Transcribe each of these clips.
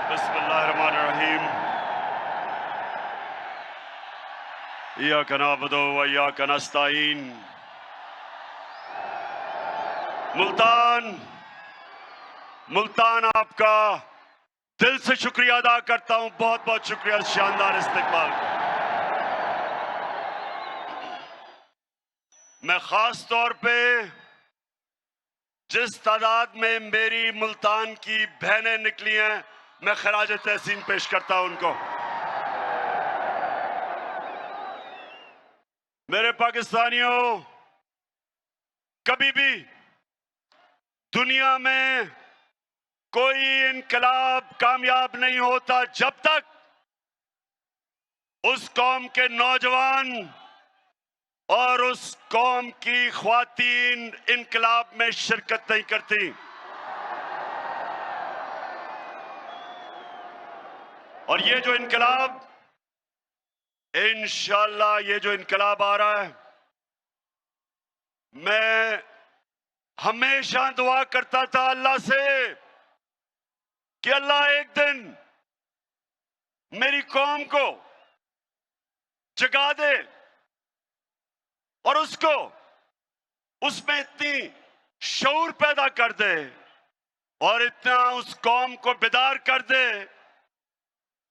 बिस्मिल्लाहिर्रहमानिर्रहीम। इय्याका नअबुदु व इय्याका नस्तईन। मुल्तान आपका दिल से शुक्रिया अदा करता हूं। बहुत बहुत शुक्रिया शानदार इस्तकबाल का। मैं खास तौर पे जिस तादाद में मेरी मुल्तान की बहनें निकली हैं, मैं खराज तहसीन पेश करता हूं उनको। मेरे पाकिस्तानियों, कभी भी दुनिया में कोई इनकलाब कामयाब नहीं होता जब तक उस कौम के नौजवान और उस कौम की ख्वातीन इनकलाब में शिरकत नहीं करती। और ये जो इनकलाब, इंशाअल्लाह ये जो इनकलाब आ रहा है, मैं हमेशा दुआ करता था अल्लाह से कि अल्लाह एक दिन मेरी कौम को जगा दे और उसको उसमें इतनी शऊर पैदा कर दे और इतना उस कौम को बेदार कर दे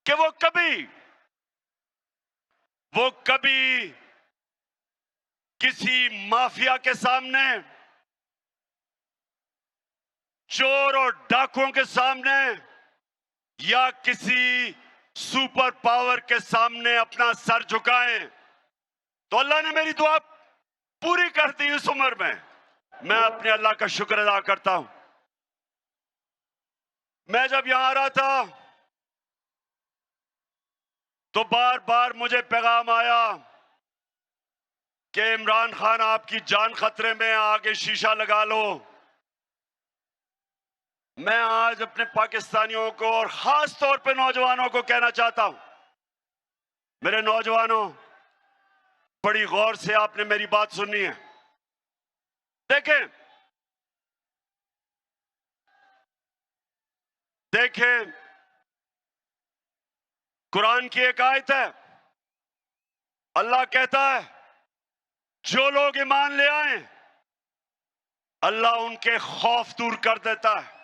कि वो कभी किसी माफिया के सामने, चोर और डाकुओं के सामने या किसी सुपर पावर के सामने अपना सर झुकाएं। तो अल्लाह ने मेरी दुआ पूरी कर दी इस उम्र में। मैं अपने अल्लाह का शुक्र अदा करता हूं। मैं जब यहां आ रहा था तो बार बार मुझे पैगाम आया कि इमरान खान आपकी जान खतरे में, आगे शीशा लगा लो। मैं आज अपने पाकिस्तानियों को और खास तौर पे नौजवानों को कहना चाहता हूं, मेरे नौजवानों, बड़ी गौर से आपने मेरी बात सुननी है। देखें, कुरान की एक आयत है, अल्लाह कहता है जो लोग ईमान ले आए अल्लाह उनके खौफ दूर कर देता है।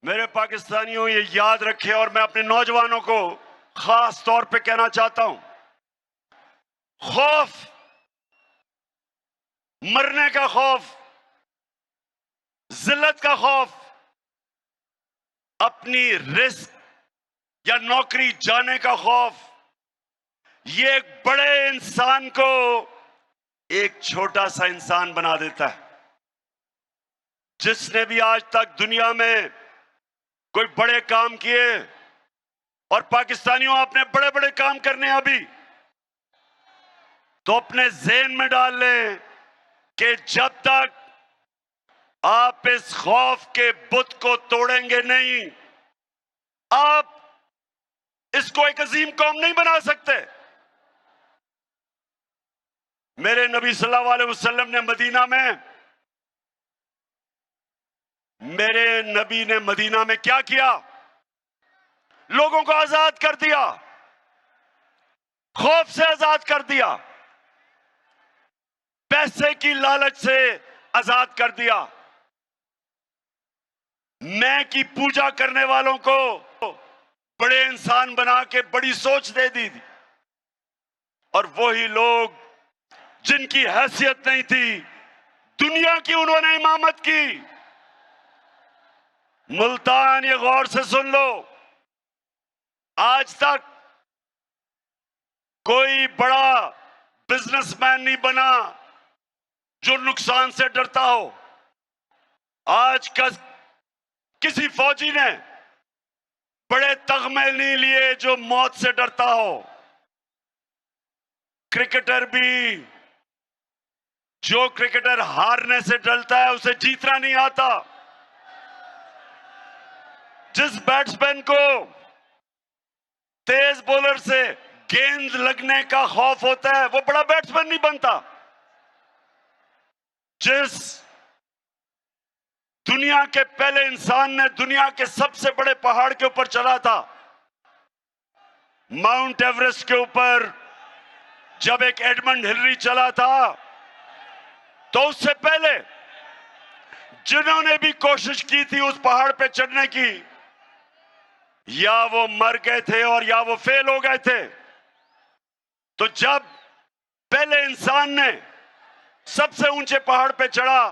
मेरे पाकिस्तानियों, ये याद रखें और मैं अपने नौजवानों को खास तौर पे कहना चाहता हूं, खौफ, मरने का खौफ, जिल्लत का खौफ, अपनी रिस्क या नौकरी जाने का खौफ, ये एक बड़े इंसान को एक छोटा सा इंसान बना देता है। जिसने भी आज तक दुनिया में कोई बड़े काम किए, और पाकिस्तानियों आपने बड़े बड़े काम करने हैं अभी, तो अपने ज़हन में डाल लें कि जब तक आप इस खौफ के बुत को तोड़ेंगे नहीं, आप इसको एक अजीम कौम नहीं बना सकते। मेरे नबी सल्लल्लाहु अलैहि वसल्लम ने मदीना में क्या किया? लोगों को आजाद कर दिया, खौफ से आजाद कर दिया, पैसे की लालच से आजाद कर दिया, मैं की पूजा करने वालों को बड़े इंसान बना के बड़ी सोच दे दी थी। और वही लोग जिनकी हैसियत नहीं थी, दुनिया की उन्होंने इमामत की। मुल्तान, ये गौर से सुन लो, आज तक कोई बड़ा बिजनेसमैन नहीं बना जो नुकसान से डरता हो। आज का किसी फौजी ने बड़े तगमे नहीं लिए जो मौत से डरता हो। क्रिकेटर भी, जो क्रिकेटर हारने से डरता है उसे जीतना नहीं आता। जिस बैट्समैन को तेज बॉलर से गेंद लगने का खौफ होता है वो बड़ा बैट्समैन नहीं बनता। जिस दुनिया के पहले इंसान ने दुनिया के सबसे बड़े पहाड़ के ऊपर चढ़ा था, माउंट एवरेस्ट के ऊपर। जब एक एडमंड हिलरी चला था, तो उससे पहले जिन्होंने भी कोशिश की थी उस पहाड़ पे चढ़ने की, या वो मर गए थे और या वो फेल हो गए थे। तो जब पहले इंसान ने सबसे ऊंचे पहाड़ पे चढ़ा,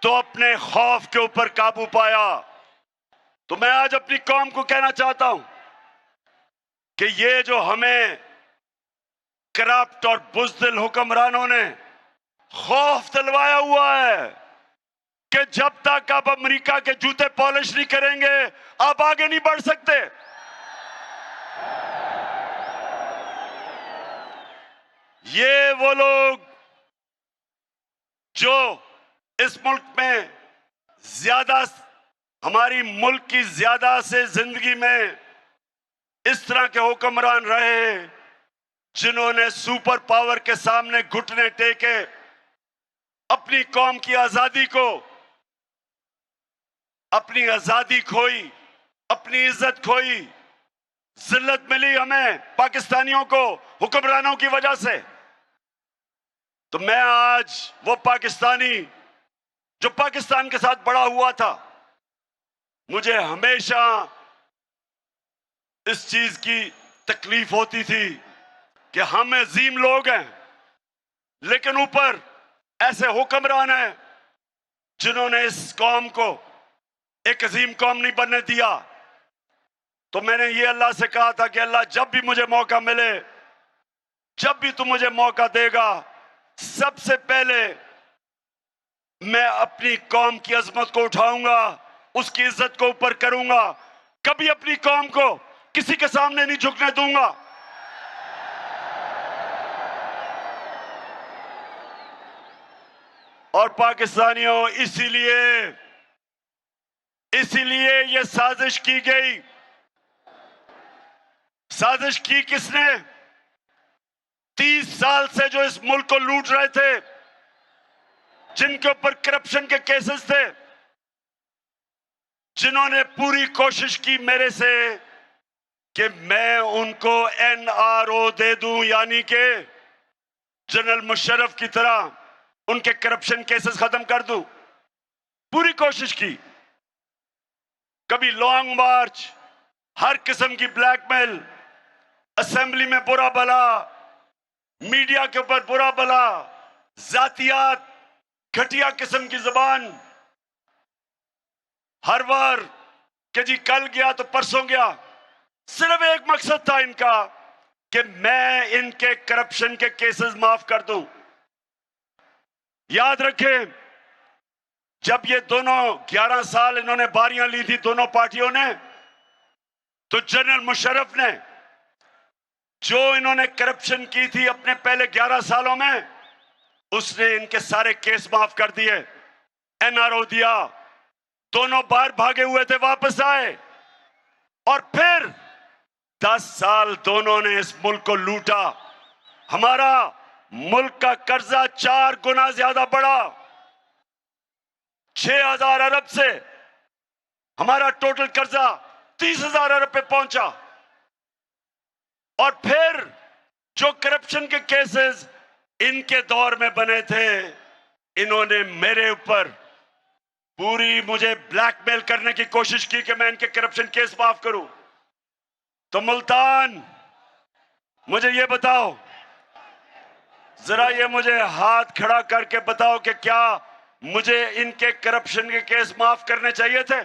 तो अपने खौफ के ऊपर काबू पाया। तो मैं आज अपनी कौम को कहना चाहता हूं कि ये जो हमें करप्ट और बुज़दिल हुक्मरानों ने खौफ दिलवाया हुआ है कि जब तक आप अमेरिका के जूते पॉलिश नहीं करेंगे, आप आगे नहीं बढ़ सकते। ये वो लोग जो इस मुल्क में ज्यादा, हमारी मुल्क की ज्यादा से जिंदगी में इस तरह के हुक्मरान रहे, जिन्होंने सुपर पावर के सामने घुटने टेके, अपनी कौम की आजादी को, अपनी आजादी खोई, अपनी इज्जत खोई, जिल्लत मिली हमें पाकिस्तानियों को हुक्मरानों की वजह से। तो मैं आज वो पाकिस्तानी जो पाकिस्तान के साथ बड़ा हुआ था, मुझे हमेशा इस चीज की तकलीफ होती थी कि हम अजीम लोग हैं, लेकिन ऊपर ऐसे हुक्मरान हैं जिन्होंने इस कौम को एक अजीम कौम नहीं बनने दिया। तो मैंने ये अल्लाह से कहा था कि अल्लाह, जब भी मुझे मौका मिले, जब भी तू मुझे मौका देगा, सबसे पहले मैं अपनी कौम की अजमत को उठाऊंगा, उसकी इज्जत को ऊपर करूंगा, कभी अपनी कौम को किसी के सामने नहीं झुकने दूंगा। और पाकिस्तानियों, इसीलिए ये साजिश की गई। साजिश की किसने? 30 साल से जो इस मुल्क को लूट रहे थे, जिनके ऊपर करप्शन के केसेस थे, जिन्होंने पूरी कोशिश की मेरे से कि मैं उनको NRO दे दूं, यानी कि जनरल मुशर्रफ की तरह उनके करप्शन केसेस खत्म कर दूं। पूरी कोशिश की, कभी लॉन्ग मार्च, हर किस्म की ब्लैकमेल, असेंबली में बुरा भला, मीडिया के ऊपर बुरा भला, जातियात, घटिया किस्म की जबान, हर बार कि जी कल गया तो परसों गया। सिर्फ एक मकसद था इनका कि मैं इनके करप्शन के केसेस माफ कर दूं। याद रखें, जब ये दोनों 11 साल इन्होंने बारियां ली थी दोनों पार्टियों ने, तो जनरल मुशर्रफ ने जो इन्होंने करप्शन की थी अपने पहले 11 सालों में, उसने इनके सारे केस माफ कर दिए, NRO दिया। दोनों बाहर भागे हुए थे, वापस आए, और फिर 10 साल दोनों ने इस मुल्क को लूटा। हमारा मुल्क का कर्जा 4 गुना ज्यादा बढ़ा, 6,000 अरब से हमारा टोटल कर्जा 30,000 अरब पे पहुंचा। और फिर जो करप्शन के केसेस इनके दौर में बने थे, इन्होंने मेरे ऊपर पूरी मुझे ब्लैकमेल करने की कोशिश की कि मैं इनके करप्शन केस माफ करूं। तो मुल्तान, मुझे ये बताओ, जरा ये मुझे हाथ खड़ा करके बताओ कि क्या मुझे इनके करप्शन के केस माफ करने चाहिए थे?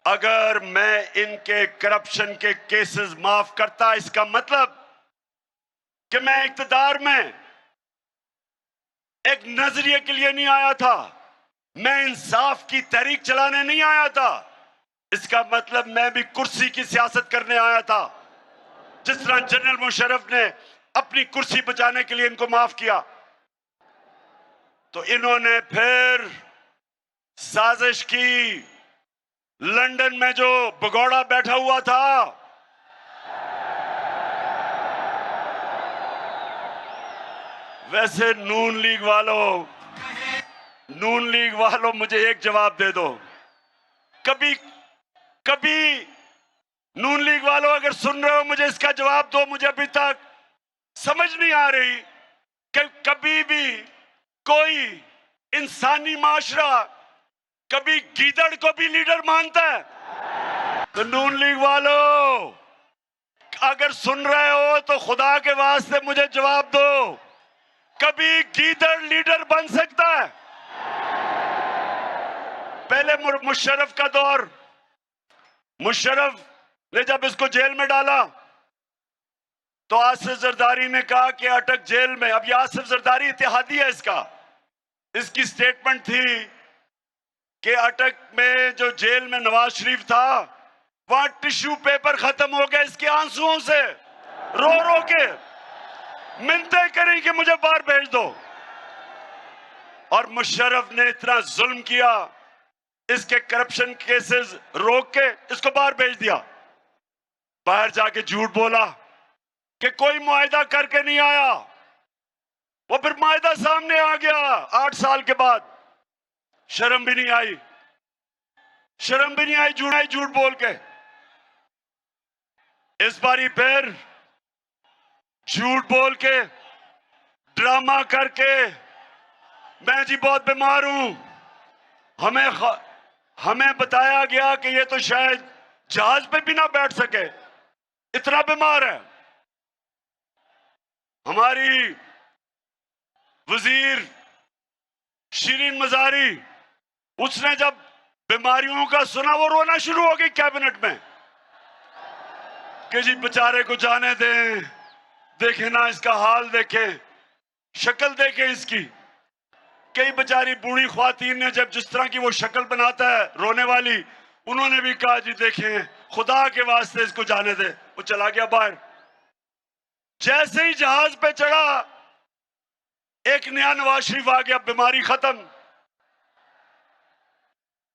अगर मैं इनके करप्शन के केसेस माफ करता, इसका मतलब कि मैं इक्तदार में एक नजरिए के लिए नहीं आया था, मैं इंसाफ की तहरीक चलाने नहीं आया था। इसका मतलब मैं भी कुर्सी की सियासत करने आया था। जिस तरह जनरल मुशर्रफ ने अपनी कुर्सी बचाने के लिए इनको माफ किया, तो इन्होंने फिर साजिश की। लंदन में जो भगोड़ा बैठा हुआ था, वैसे नून लीग वालों नून लीग वालों मुझे एक जवाब दे दो। कभी कभी नून लीग वालों अगर सुन रहे हो मुझे इसका जवाब दो। मुझे अभी तक समझ नहीं आ रही कि कभी भी कोई इंसानी माशरा कभी गीदड़ को भी लीडर मानता है? तो नून लीग वालों अगर सुन रहे हो तो खुदा के वास्ते मुझे जवाब दो, कभी गीदड़ लीडर बन सकता है? पहले मुशर्रफ का दौर, मुशर्रफ ने जब इसको जेल में डाला तो आसिफ जरदारी ने कहा कि अटक जेल में। अब ये आसिफ जरदारी इत्तेहादी है इसकी स्टेटमेंट थी कि अटक में जो जेल में नवाज शरीफ था वहां टिश्यू पेपर खत्म हो गया इसके आंसुओं से, रो रो के मिन्नतें करी कि मुझे बाहर भेज दो। और मुशर्रफ ने इतना जुल्म किया, इसके करप्शन केसेस रोक के इसको बाहर भेज दिया। बाहर जाके झूठ बोला कि कोई मुआहिदा करके नहीं आया। वो फिर मुआहिदा सामने आ गया 8 साल के बाद। शर्म भी नहीं आई, शर्म भी नहीं आई झूठ बोल के। इस बारी फिर झूठ बोल के, ड्रामा करके, मैं जी बहुत बीमार हूं, हमें बताया गया कि ये तो शायद जहाज पे भी ना बैठ सके, इतना बीमार है। हमारी वजीर शिरीन मजारी, उसने जब बीमारियों का सुना वो रोना शुरू हो गई कैबिनेट में कि जी बेचारे को जाने दें, देखे ना इसका हाल, देखे शक्ल, देखे इसकी। कई बेचारी बूढ़ी ख्वातीन ने जब जिस तरह की वो शक्ल बनाता है रोने वाली, उन्होंने भी कहा जी देखें खुदा के वास्ते इसको जाने दे। वो चला गया बाहर। जैसे ही जहाज पे चढ़ा एक नया नवाज शरीफ आ गया, बीमारी खत्म।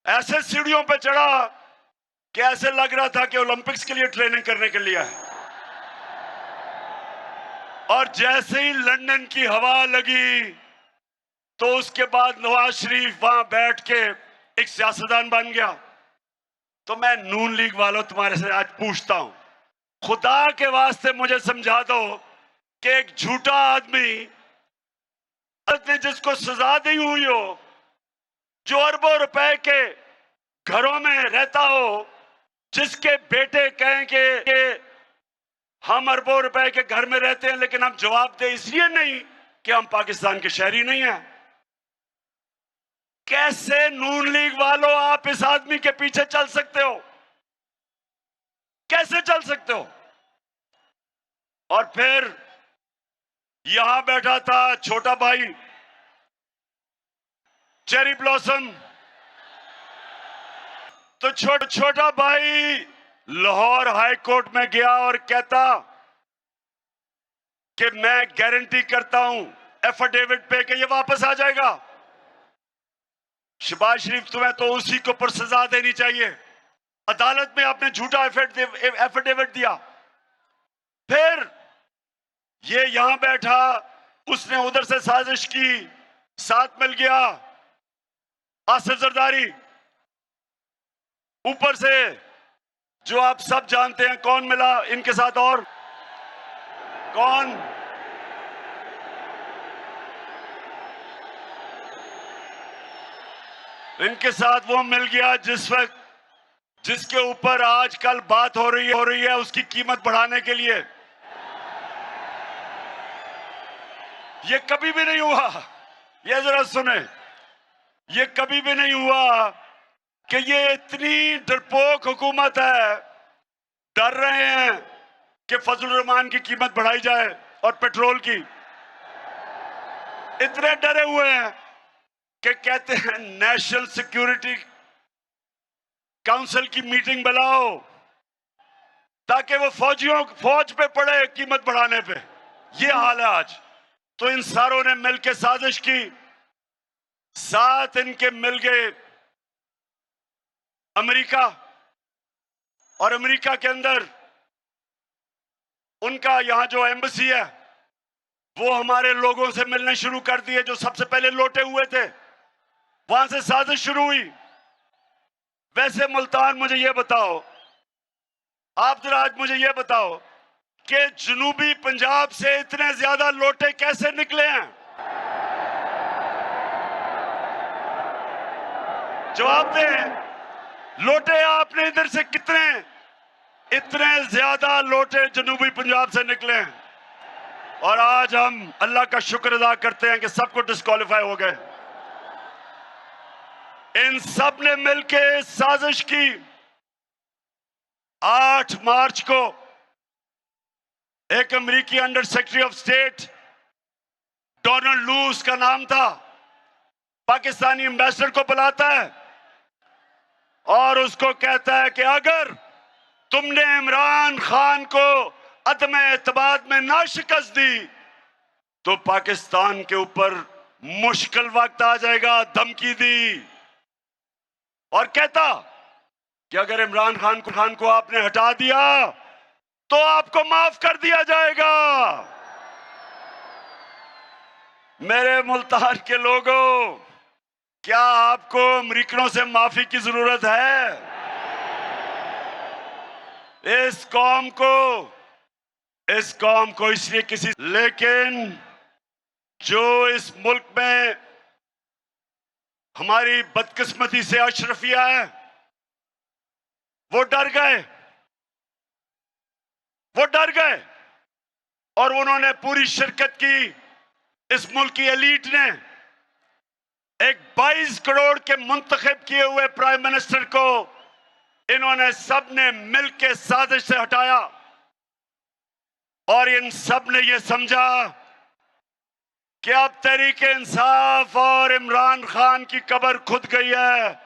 ऐसे सीढ़ियों पे चढ़ा कि ऐसे लग रहा था कि ओलंपिक्स के लिए ट्रेनिंग करने के लिए है। और जैसे ही लंदन की हवा लगी तो उसके बाद नवाज शरीफ वहां बैठ के एक सियासतदान बन गया। तो मैं नून लीग वालों तुम्हारे से आज पूछता हूं, खुदा के वास्ते मुझे समझा दो कि एक झूठा आदमी ने जिसको सजा दी हुई हो, जो अरबों रुपए के घरों में रहता हो, जिसके बेटे कहें कि हम अरबों रुपए के घर में रहते हैं लेकिन हम जवाब दे इसलिए नहीं कि हम पाकिस्तान के शहरी नहीं हैं। कैसे नून लीग वालों आप इस आदमी के पीछे चल सकते हो? कैसे चल सकते हो? और फिर यहां बैठा था छोटा भाई चेरी ब्लॉसम। तो छोटा भाई लाहौर हाई कोर्ट में गया और कहता कि मैं गारंटी करता हूं एफिडेविट पे कि ये वापस आ जाएगा। शहबाज शरीफ तुम्हें तो उसी को पर सजा देनी चाहिए। अदालत में आपने झूठा एफिडेविट दिया। फिर ये यहां बैठा, उसने उधर से साजिश की, साथ मिल गया आसिफ जरदारी। ऊपर से जो आप सब जानते हैं कौन मिला इनके साथ, और कौन? इनके साथ वो मिल गया जिसके ऊपर आजकल बात हो रही है उसकी कीमत बढ़ाने के लिए। ये कभी भी नहीं हुआ, ये जरा सुने, ये कभी भी नहीं हुआ कि ये इतनी डरपोक हुकूमत है, डर रहे हैं कि फजलुर रहमान की कीमत बढ़ाई जाए और पेट्रोल की। इतने डरे हुए हैं कि कहते हैं नेशनल सिक्योरिटी काउंसिल की मीटिंग बुलाओ ताकि वो फौज पे पड़े कीमत बढ़ाने पे। ये हाल है आज। तो इन सारों ने मिलकर साजिश की, साथ इनके मिल गए अमेरिका, और अमेरिका के अंदर उनका यहां जो एम्बेसी है वो हमारे लोगों से मिलने शुरू कर दिए जो सबसे पहले लौटे हुए थे। वहां से साजिश शुरू हुई। वैसे मुल्तान, मुझे ये बताओ, आप जरा आज मुझे ये बताओ कि जनूबी पंजाब से इतने ज्यादा लोटे कैसे निकले हैं? जवाब दें। लोटे आपने इधर से कितने, इतने ज्यादा लोटे जनूबी पंजाब से निकले हैं। और आज हम अल्लाह का शुक्र अदा करते हैं कि सबको डिस्क्वालीफाई हो गए। इन सब ने मिलकर साजिश की। 8 मार्च को एक अमेरिकी under secretary of state, Donald लू उसका नाम था, पाकिस्तानी एम्बेसडर को बुलाता है और उसको कहता है कि अगर तुमने इमरान खान को अदम एतमाद में ना शिकस्त दी तो पाकिस्तान के ऊपर मुश्किल वक्त आ जाएगा। धमकी दी और कहता कि अगर इमरान खान को आपने हटा दिया तो आपको माफ कर दिया जाएगा। मेरे मुल्तान के लोगों, क्या आपको अमेरिकनों से माफी की जरूरत है? इस कौम को इसलिए लेकिन जो इस मुल्क में हमारी बदकिस्मती से अशरफिया है, वो डर गए और उन्होंने पूरी शिरकत की। इस मुल्क की एलीट ने एक 22 करोड़ के मुंतखब किए हुए प्राइम मिनिस्टर को इन्होंने सब ने मिलकर साजिश से हटाया और इन सब ने यह समझा कि अब तहरीक इंसाफ और इमरान खान की कब्र खुद गई है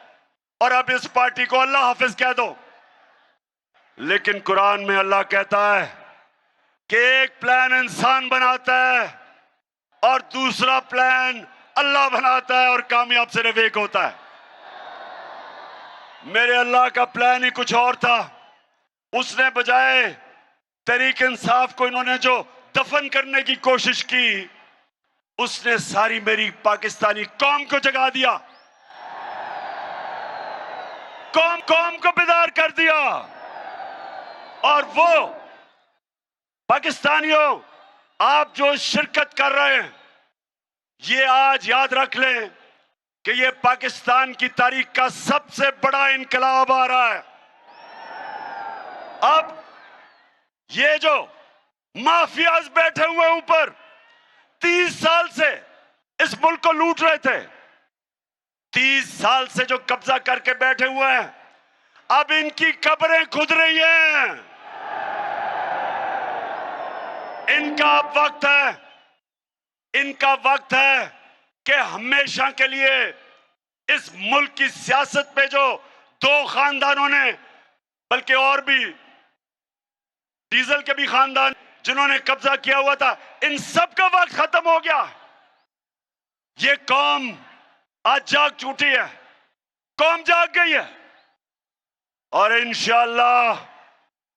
और अब इस पार्टी को अल्लाह हाफिज कह दो। लेकिन कुरान में अल्लाह कहता है कि एक प्लान इंसान बनाता है और दूसरा प्लान अल्लाह बनाता है और कामयाब सिर्फ एक होता है। मेरे अल्लाह का प्लान ही कुछ और था। उसने बजाय तहरीक इंसाफ को इन्होंने जो दफन करने की कोशिश की, उसने सारी मेरी पाकिस्तानी कौम को जगा दिया, कौम को बेदार कर दिया। और वो पाकिस्तानियों, आप जो शिरकत कर रहे हैं, ये आज याद रख लें कि ये पाकिस्तान की तारीख का सबसे बड़ा इनकलाब आ रहा है। अब ये जो माफियाज बैठे हुए ऊपर 30 साल से इस मुल्क को लूट रहे थे, 30 साल से जो कब्जा करके बैठे हुए हैं, अब इनकी कब्रें खुद रही हैं। इनका वक्त है कि हमेशा के लिए इस मुल्क की सियासत में जो 2 खानदानों ने, बल्कि और भी डीजल के भी खानदान जिन्होंने कब्जा किया हुआ था, इन सब का वक्त खत्म हो गया। ये कौम आज जाग उठी है, कौम जाग गई है और इंशाअल्लाह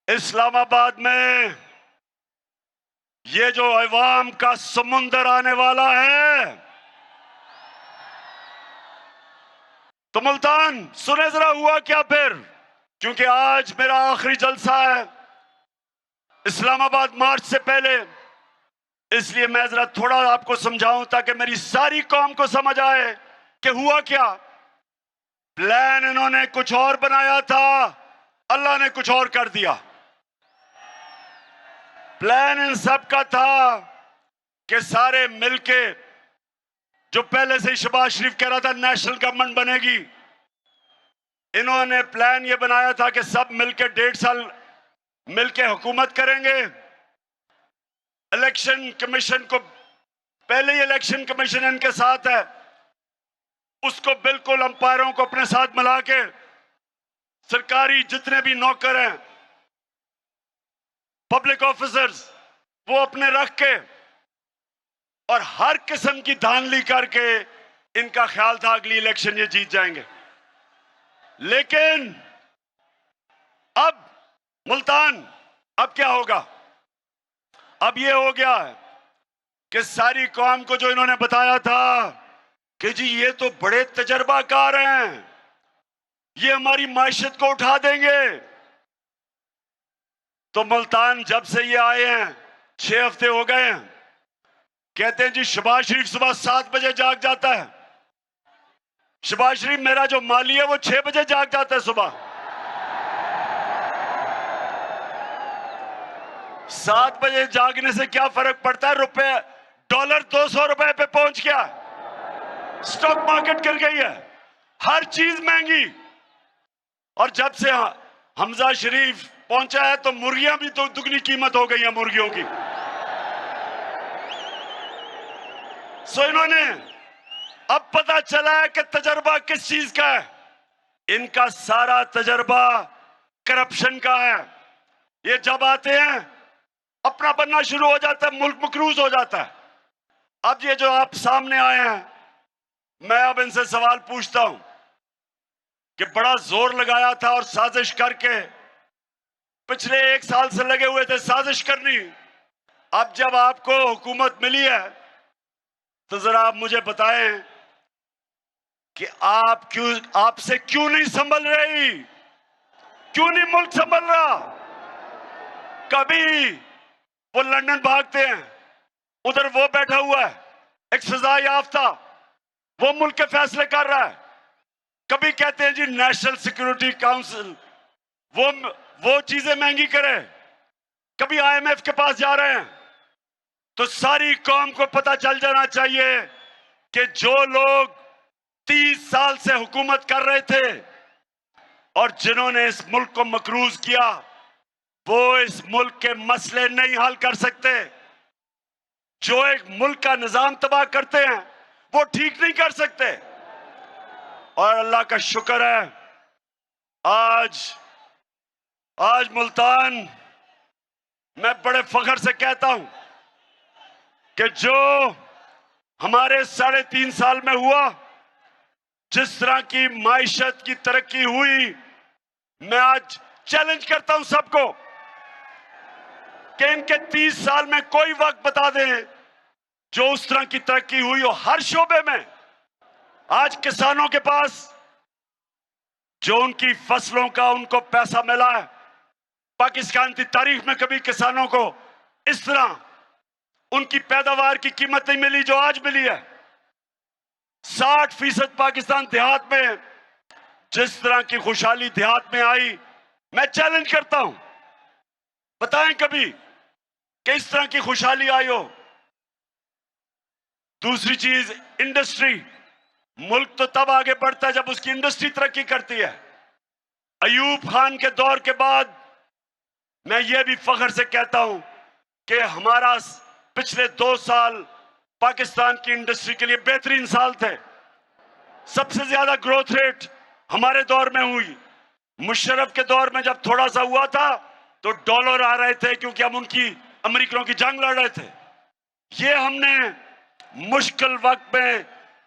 इस्लामाबाद में ये जो अवाम का समुंदर आने वाला है, तो मुल्तान सुने जरा हुआ क्या फिर, क्योंकि आज मेरा आखिरी जलसा है इस्लामाबाद मार्च से पहले, इसलिए मैं जरा थोड़ा आपको समझाऊं ताकि मेरी सारी कौम को समझ आए कि हुआ क्या। प्लान इन्होंने कुछ और बनाया था, अल्लाह ने कुछ और कर दिया। प्लान इन सब का था कि सारे मिलके, जो पहले से ही शहबाज शरीफ कह रहा था नेशनल गवर्नमेंट बनेगी, इन्होंने प्लान ये बनाया था कि सब मिलके 1.5 साल मिलके हुकूमत करेंगे। इलेक्शन कमीशन को, पहले ही इलेक्शन कमीशन इनके साथ है, उसको बिल्कुल अंपायरों को अपने साथ मिला के सरकारी जितने भी नौकर हैं, पब्लिक ऑफिसर्स, वो अपने रख के और हर किस्म की धांधली करके इनका ख्याल था अगली इलेक्शन ये जीत जाएंगे। लेकिन अब मुल्तान, अब क्या होगा? अब ये हो गया है कि सारी कौम को जो इन्होंने बताया था कि जी ये तो बड़े तजर्बाकार हैं, ये हमारी मायशत को उठा देंगे। तो मुल्तान जब से ये आए हैं 6 हफ्ते हो गए हैं, कहते हैं जी शहबाज शरीफ सुबह 7 बजे जाग जाता है। शहबाज शरीफ मेरा जो माली है वो 6 बजे जाग जाता है सुबह। 7 बजे जागने से क्या फर्क पड़ता है? रुपए डॉलर 200 रुपए पे पहुंच गया, स्टॉक मार्केट गिर गई है, हर चीज महंगी। और जब से हमजा शरीफ पहुंचा है तो मुर्गियां भी तो दुगनी कीमत हो गई है मुर्गियों की। सो इन्होंने अब पता चला है कि तजर्बा किस चीज का है। इनका सारा तजर्बा करप्शन का है। ये जब आते हैं अपना बनना शुरू हो जाता है, मुल्क मकरूज हो जाता है। अब ये जो आप सामने आए हैं, मैं अब इनसे सवाल पूछता हूं कि बड़ा जोर लगाया था और साजिश करके पिछले 1 साल से लगे हुए थे साजिश करनी। अब जब आपको हुकूमत मिली है तो जरा आप मुझे बताएं कि आपसे क्यों नहीं संभल रही, क्यों नहीं मुल्क संभल रहा? कभी वो लंदन भागते हैं, उधर वो बैठा हुआ है एक सजा याफ्ता, वो मुल्क के फैसले कर रहा है। कभी कहते हैं जी नेशनल सिक्योरिटी काउंसिल वो चीजें महंगी करे, कभी IMF के पास जा रहे हैं। तो सारी कौम को पता चल जाना चाहिए कि जो लोग 30 साल से हुकूमत कर रहे थे और जिन्होंने इस मुल्क को मकरूज किया, वो इस मुल्क के मसले नहीं हल कर सकते। जो एक मुल्क का निजाम तबाह करते हैं वो ठीक नहीं कर सकते। और अल्लाह का शुक्र है आज मुल्तान, मैं बड़े फख्र से कहता हूं कि जो हमारे 3.5 साल में हुआ, जिस तरह की माइशत की तरक्की हुई, मैं आज चैलेंज करता हूं सबको कि इनके 30 साल में कोई वक्त बता दें जो उस तरह की तरक्की हुई हो हर शोबे में। आज किसानों के पास जो उनकी फसलों का उनको पैसा मिला है, पाकिस्तान की तारीख में कभी किसानों को इस तरह उनकी पैदावार की कीमत नहीं मिली जो आज मिली है। 60% पाकिस्तान देहात में जिस तरह की खुशहाली देहात में आई, मैं चैलेंज करता हूं, बताएं कभी कि इस तरह की खुशहाली आई हो। दूसरी चीज इंडस्ट्री, मुल्क तो तब आगे बढ़ता है जब उसकी इंडस्ट्री तरक्की करती है। अयूब खान के दौर के बाद मैं ये भी फख्र से कहता हूं कि हमारा पिछले 2 साल पाकिस्तान की इंडस्ट्री के लिए बेहतरीन साल थे। सबसे ज्यादा ग्रोथ रेट हमारे दौर में हुई। मुशर्रफ के दौर में जब थोड़ा सा हुआ था तो डॉलर आ रहे थे क्योंकि हम उनकी अमेरिकनों की जंग लड़ रहे थे। ये हमने मुश्किल वक्त में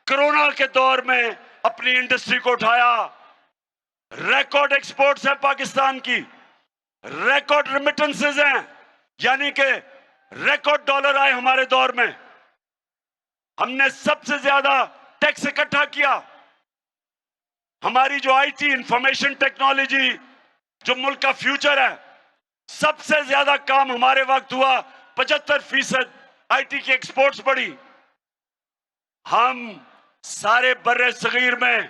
कोरोना के दौर में अपनी इंडस्ट्री को उठाया। रिकॉर्ड एक्सपोर्ट्स है पाकिस्तान की, रिकॉर्ड रेमिटेंसेस हैं, यानी कि रिकॉर्ड डॉलर आए हमारे दौर में। हमने सबसे ज्यादा टैक्स इकट्ठा किया। हमारी जो IT इंफॉर्मेशन टेक्नोलॉजी जो मुल्क का फ्यूचर है, सबसे ज्यादा काम हमारे वक्त हुआ। 75% IT की एक्सपोर्ट्स बढ़ी। हम सारे बर्रे सगीर में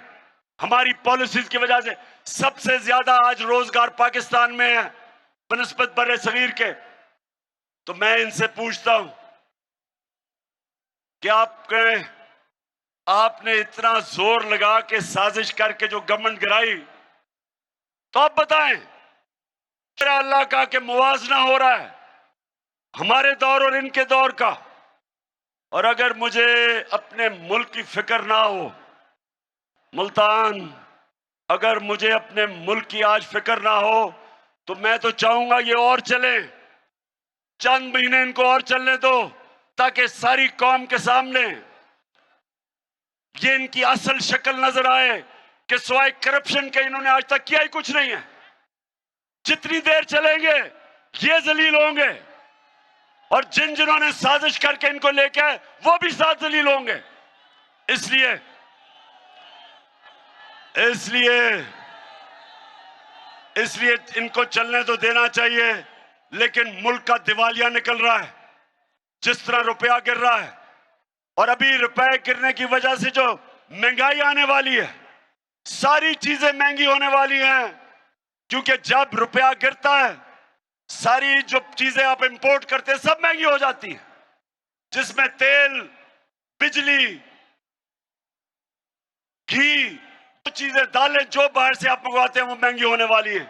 हमारी पॉलिसीज की वजह से सबसे ज्यादा आज रोजगार पाकिस्तान में है बनिस्बत बर्रे सगीर के। तो मैं इनसे पूछता हूं कि आपने इतना जोर लगा के साजिश करके जो गवर्नमेंट गिराई, तो आप बताएं, अल्लाह का कि मुवाजना हो रहा है हमारे दौर और इनके दौर का। और अगर मुझे अपने मुल्क की फिक्र ना हो मुल्तान, अगर मुझे अपने मुल्क की आज फिक्र ना हो तो मैं तो चाहूंगा ये और चले, चंद महीने इनको और चलने दो ताकि सारी कौम के सामने ये इनकी असल शक्ल नजर आए कि सिवाय करप्शन के इन्होंने आज तक किया ही कुछ नहीं है। जितनी देर चलेंगे ये जलील होंगे और जिन्होंने साजिश करके इनको लेके आए वो भी साथ जलील होंगे। इसलिए इसलिए इनको चलने तो देना चाहिए, लेकिन मुल्क का दिवालिया निकल रहा है। जिस तरह रुपया गिर रहा है, और अभी रुपए गिरने की वजह से जो महंगाई आने वाली है, सारी चीजें महंगी होने वाली हैं, क्योंकि जब रुपया गिरता है सारी जो चीजें आप इंपोर्ट करते हैं सब महंगी हो जाती है, जिसमें तेल, बिजली, घी, जो चीजें, दालें जो बाहर से आप मंगवाते हैं वो महंगी होने वाली है।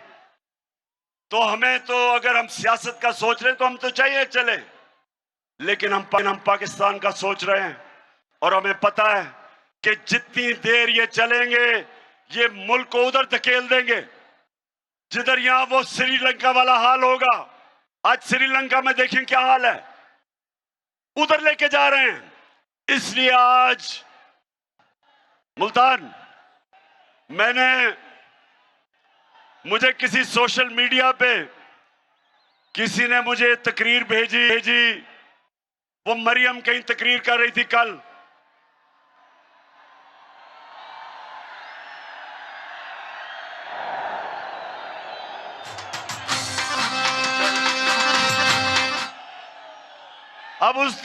तो हमें तो, अगर हम सियासत का सोच रहे हैं तो हम तो चाहिए चले, लेकिन हम पाकिस्तान का सोच रहे हैं, और हमें पता है कि जितनी देर ये चलेंगे ये मुल्क को उधर धकेल देंगे जिधर यहां वो श्रीलंका वाला हाल होगा। आज श्रीलंका में देखें क्या हाल है, उधर लेके जा रहे हैं। इसलिए आज मुल्तान, मुझे किसी सोशल मीडिया पे किसी ने मुझे तकरीर भेजी, वो मरियम कहीं तकरीर कर रही थी कल, अब उस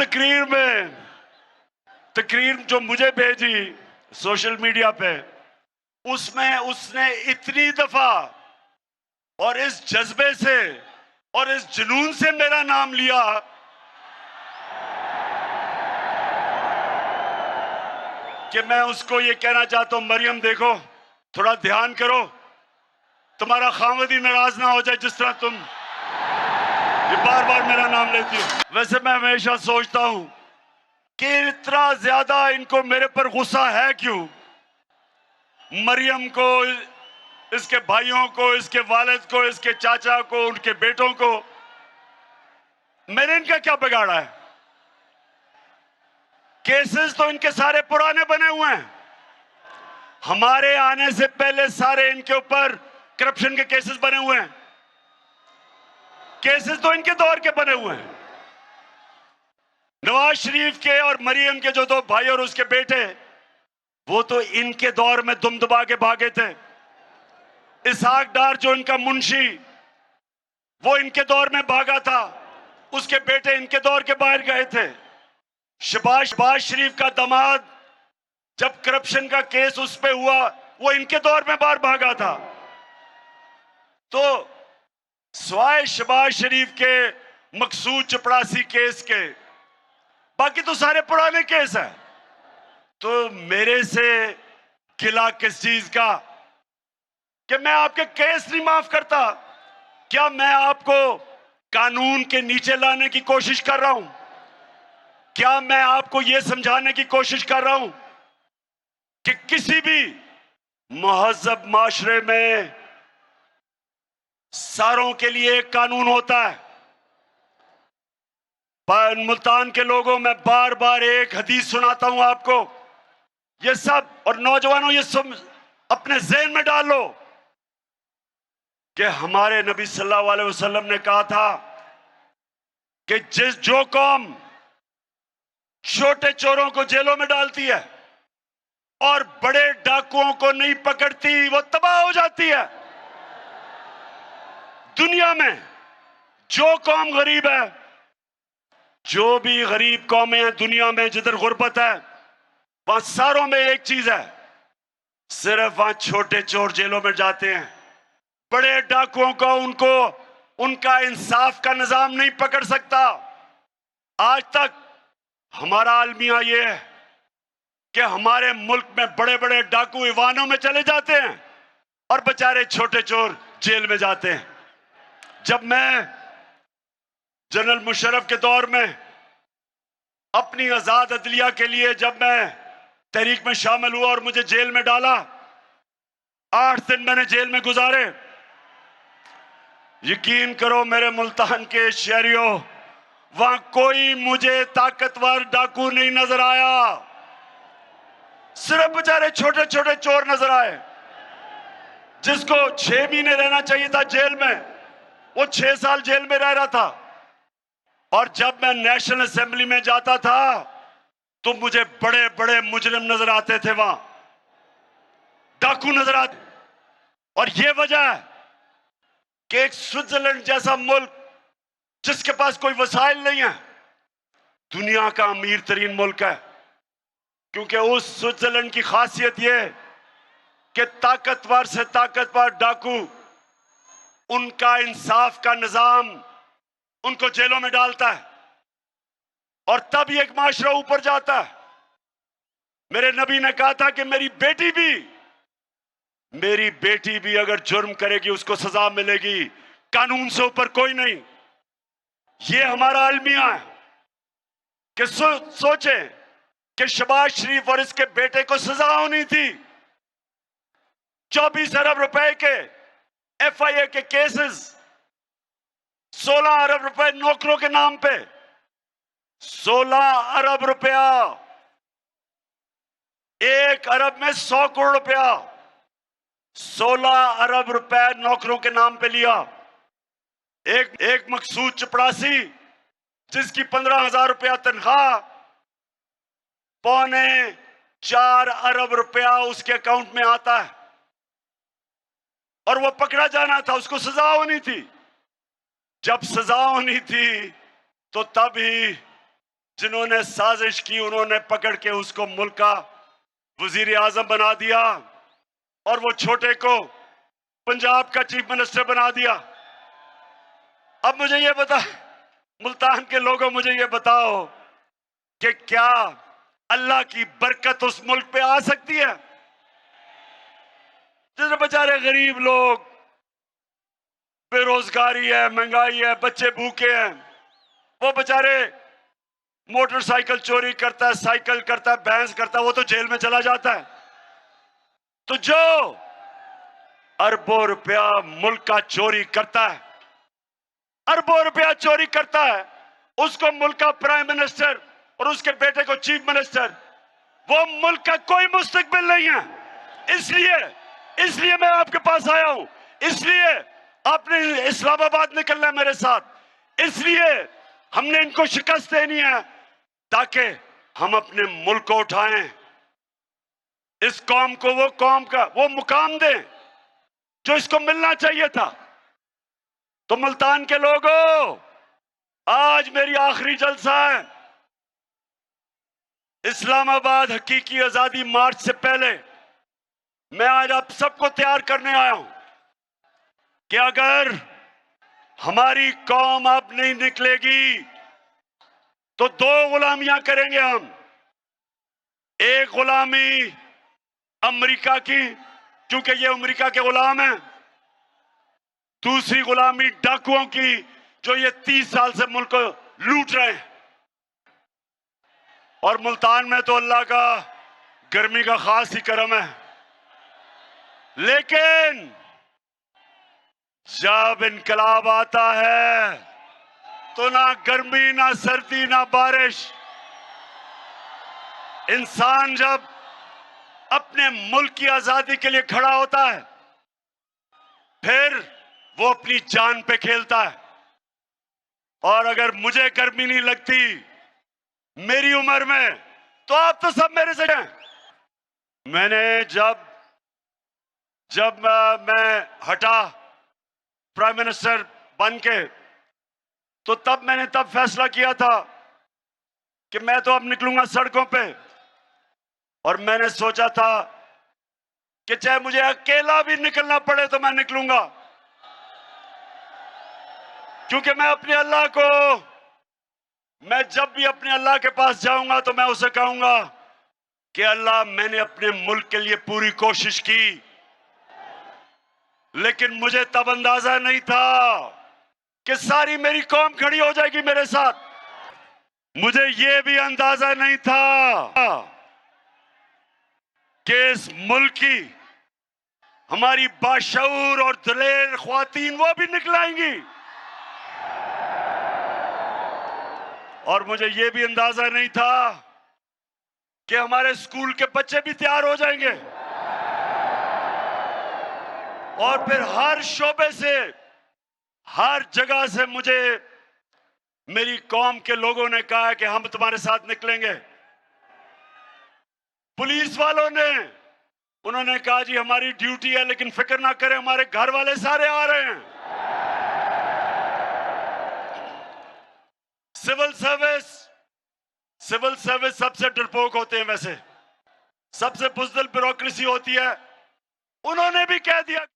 तकरीर जो मुझे भेजी सोशल मीडिया पे, उसमें उसने इतनी दफा और इस जज्बे से और इस जुनून से मेरा नाम लिया कि मैं उसको ये कहना चाहता हूं, मरियम देखो, थोड़ा ध्यान करो, तुम्हारा खामद ही नाराज ना हो जाए जिस तरह तुम ये बार बार मेरा नाम लेती हो। वैसे मैं हमेशा सोचता हूं कि इतना ज्यादा इनको मेरे पर गुस्सा है क्यों। मरियम को, इसके भाइयों को, इसके वालिद को, इसके चाचा को, उनके बेटों को, मैंने इनका क्या बिगाड़ा है? केसेस तो इनके सारे पुराने बने हुए हैं, हमारे आने से पहले सारे इनके ऊपर करप्शन के केसेस बने हुए हैं, केसेस तो इनके दौर के बने हुए हैं। नवाज शरीफ के और मरियम के जो दो भाई और उसके बेटे, वो तो इनके दौर में दुम दबा के भागे थे। इसहाक डार जो इनका मुंशी, वो इनके दौर में भागा था, उसके बेटे इनके दौर के बाहर गए थे। शहबाज शरीफ का दामाद, जब करप्शन का केस उस पे हुआ, वो इनके दौर में बाहर भागा था। तो स्वाय शहबाज शरीफ के मकसूद चपड़ासी केस के, बाकी तो सारे पुराने केस हैं। तो मेरे से गिला किस चीज का कि मैं आपके केस नहीं माफ करता? क्या मैं आपको कानून के नीचे लाने की कोशिश कर रहा हूं? क्या मैं आपको यह समझाने की कोशिश कर रहा हूं कि किसी भी महज़ब माशरे में सारों के लिए एक कानून होता है? मुल्तान के लोगों, मैं बार बार एक हदीस सुनाता हूं आपको, ये सब, और नौजवानों ये सब अपने ज़हन में डाल लो कि हमारे नबी सल्लल्लाहु अलैहि वसल्लम ने कहा था कि जो कौम छोटे चोरों को जेलों में डालती है और बड़े डाकुओं को नहीं पकड़ती, वो तबाह हो जाती है। दुनिया में जो कौम गरीब है, जो भी गरीब कौमें हैं दुनिया में, जिधर गुर्बत है, वहां सारों में एक चीज है, सिर्फ वहां छोटे चोर जेलों में जाते हैं। बड़े डाकुओं को उनका इंसाफ का निजाम नहीं पकड़ सकता। आज तक हमारा अलमिया ये है कि हमारे मुल्क में बड़े बड़े डाकू ईवानों में चले जाते हैं और बेचारे छोटे चोर जेल में जाते हैं। जब मैं जनरल मुशर्रफ के दौर में अपनी आजाद अदलिया के लिए जब मैं तहरीक में शामिल हुआ और मुझे जेल में डाला, 8 दिन मैंने जेल में गुजारे। यकीन करो मेरे मुल्तान के शहरियों, वहां कोई मुझे ताकतवर डाकू नहीं नजर आया, सिर्फ बेचारे छोटे छोटे चोर नजर आए। जिसको 6 महीने रहना चाहिए था जेल में, वो 6 साल जेल में रह रहा था। और जब मैं नेशनल असेंबली में जाता था तो मुझे बड़े बड़े मुजरिम नजर आते थे वहां, डाकू नजर आते। और यह वजह है कि एक स्विट्जरलैंड जैसा मुल्क जिसके पास कोई वसाइल नहीं है, दुनिया का अमीर तरीन मुल्क है, क्योंकि उस स्विट्जरलैंड की खासियत यह कि ताकतवर से ताकतवर डाकू, उनका इंसाफ का निजाम उनको जेलों में डालता है और तब ये एक माशरा ऊपर जाता है। मेरे नबी ने कहा था कि मेरी बेटी भी अगर जुर्म करेगी उसको सजा मिलेगी, कानून से ऊपर कोई नहीं। ये हमारा अलमिया है कि सोचें कि शहबाज शरीफ और इसके बेटे को सजा होनी थी। 24 अरब रुपए के FIA के केसेस, 16 अरब रुपए नौकरों के नाम पे, 16 अरब रुपया, 1 अरब में 100 करोड़ रुपया, 16 अरब रुपए नौकरों के नाम पे लिया। एक मकसूद चपड़ासी जिसकी 15,000 रुपया तनख्वाह, 4.25 अरब रुपया उसके अकाउंट में आता है और वो पकड़ा जाना था, उसको सजा होनी थी। जब सजा होनी थी तो तभी जिन्होंने साजिश की उन्होंने पकड़ के उसको मुल्क का वजीर आजम बना दिया और वो छोटे को पंजाब का चीफ मिनिस्टर बना दिया। अब मुझे ये बता, मुल्तान के लोगों, मुझे ये बताओ कि क्या अल्लाह की बरकत उस मुल्क पे आ सकती है? जिस बेचारे गरीब लोग, बेरोजगारी है, महंगाई है, बच्चे भूखे हैं, वो बेचारे मोटरसाइकिल चोरी करता है, साइकिल करता है, भैंस करता है, वो तो जेल में चला जाता है। तो जो अरबों रुपया मुल्क का चोरी करता है, अरबों रुपया चोरी करता है, उसको मुल्क का प्राइम मिनिस्टर और उसके बेटे को चीफ मिनिस्टर, वो मुल्क का कोई मुस्तकबिल नहीं है। इसलिए मैं आपके पास आया हूं, इसलिए आपने इस्लामाबाद निकलना है मेरे साथ, इसलिए हमने इनको शिकस्त देनी है ताकि हम अपने मुल्क को उठाएं, इस कौम को वो मुकाम दें जो इसको मिलना चाहिए था। तो मुल्तान के लोगों, आज मेरी आखिरी जलसा है। इस्लामाबाद हकीकी आजादी मार्च से पहले मैं आज आप सबको तैयार करने आया हूं कि अगर हमारी कौम अब नहीं निकलेगी तो 2 गुलामियां करेंगे हम। एक गुलामी अमेरिका की, क्योंकि ये अमेरिका के गुलाम हैं। दूसरी गुलामी डाकुओं की, जो ये 30 साल से मुल्क को लूट रहे हैं। और मुल्तान में तो अल्लाह का गर्मी का खास ही करम है, लेकिन जब इनकलाब आता है तो ना गर्मी, ना सर्दी, ना बारिश। इंसान जब अपने मुल्क की आजादी के लिए खड़ा होता है फिर वो अपनी जान पे खेलता है। और अगर मुझे गर्मी नहीं लगती मेरी उम्र में, तो आप तो सब मेरे से हैं। मैंने जब मैं हटा प्राइम मिनिस्टर बन के, तो तब मैंने फैसला किया था कि मैं तो अब निकलूंगा सड़कों पे। और मैंने सोचा था कि चाहे मुझे अकेला भी निकलना पड़े तो मैं निकलूंगा, क्योंकि मैं जब भी अपने अल्लाह के पास जाऊंगा तो मैं उसे कहूंगा कि अल्लाह, मैंने अपने मुल्क के लिए पूरी कोशिश की, लेकिन मुझे तब अंदाजा नहीं था कि सारी मेरी कौम खड़ी हो जाएगी मेरे साथ। मुझे यह भी अंदाजा नहीं था कि इस मुल्क की हमारी बाशऊर और दलेर ख्वातीन वो भी निकलाएंगी। और मुझे यह भी अंदाजा नहीं था कि हमारे स्कूल के बच्चे भी तैयार हो जाएंगे। और फिर हर शोबे से, हर जगह से मुझे मेरी कौम के लोगों ने कहा कि हम तुम्हारे साथ निकलेंगे। पुलिस वालों ने उन्होंने कहा जी हमारी ड्यूटी है, लेकिन फिक्र ना करें, हमारे घर वाले सारे आ रहे हैं। सिविल सर्विस सबसे डरपोक होते हैं, वैसे सबसे बुज़दिल ब्यूरोक्रेसी होती है। उन्होंने भी कह दिया।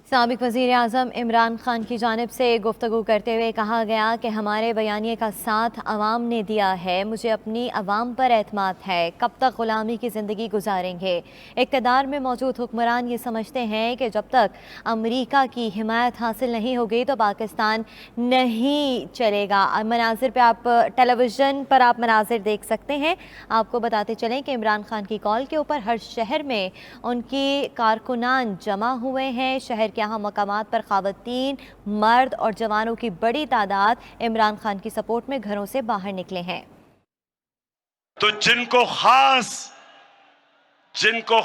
साबिक वज़ीर आज़म इमरान खान की जानिब से गुफ्तगू करते हुए कहा गया कि हमारे बयानिए का साथ अवाम ने दिया है, मुझे अपनी अवाम पर एतमाद है, कब तक ग़ुलामी की ज़िंदगी गुजारेंगे। इक़्तिदार में मौजूद हुक्मरान ये समझते हैं कि जब तक अमरीका की हिमायत हासिल नहीं होगी तो पाकिस्तान नहीं चलेगा। मनाजिर पर आप टेलीविज़न पर आप मनाजिर देख सकते हैं। आपको बताते चलें कि इमरान खान की कॉल के ऊपर हर शहर में उनकी कारकुनान जमा हुए हैं। शहर के अहम मकामात पर ख़वातीन, मर्द और जवानों की बड़ी तादाद इमरान खान की सपोर्ट में घरों से बाहर निकले हैं। तो जिनको